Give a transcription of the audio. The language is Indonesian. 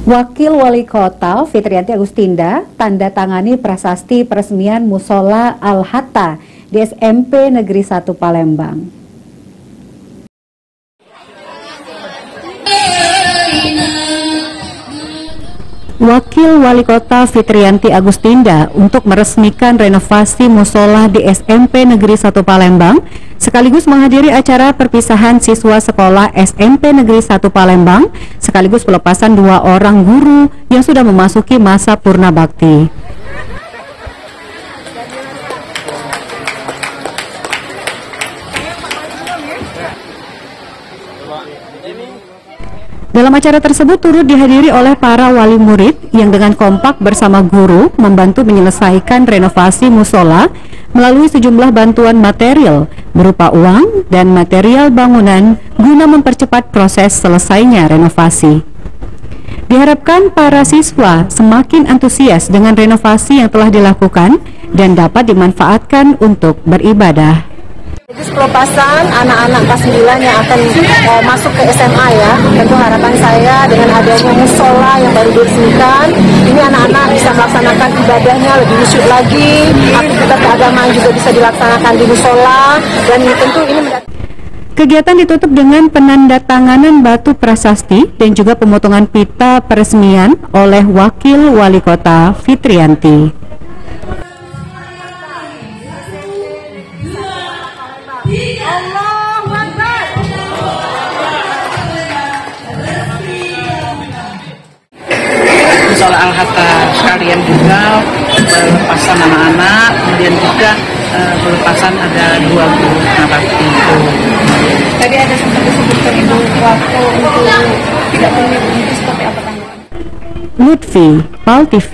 Wakil Wali Kota Fitriyanti Agustinda tanda tangani prasasti peresmian Musola Al-Hatta di SMP Negeri 1 Palembang. Wakil Wali Kota Fitriyanti Agustinda untuk meresmikan renovasi musola di SMP Negeri 1 Palembang sekaligus menghadiri acara perpisahan siswa sekolah SMP Negeri 1 Palembang sekaligus pelepasan 2 orang guru yang sudah memasuki masa purna bakti. Dalam acara tersebut turut dihadiri oleh para wali murid yang dengan kompak bersama guru membantu menyelesaikan renovasi musola melalui sejumlah bantuan material berupa uang dan material bangunan guna mempercepat proses selesainya renovasi. Diharapkan para siswa semakin antusias dengan renovasi yang telah dilakukan dan dapat dimanfaatkan untuk beribadah. Jadi pelepasan anak-anak kelas 9 yang akan masuk ke SMA ya, tentu harapan saya dengan adanya musola yang baru diresmikan, ini anak-anak bisa melaksanakan ibadahnya lebih khusyuk lagi, aktivitas keagamaan juga bisa dilaksanakan di musola, dan tentu ini Kegiatan ditutup dengan penandatanganan batu prasasti dan juga pemotongan pita peresmian oleh Wakil Wali Kota Fitriyanti. Musola Al-Hatta sekalian juga pelepasan anak-anak, kemudian juga pelepasan ada 2 guru nabakti. Tadi ada sempat disebutkan Ibu waktu untuk tidak punya seperti apa tanggapan? Lutfi, PAL TV.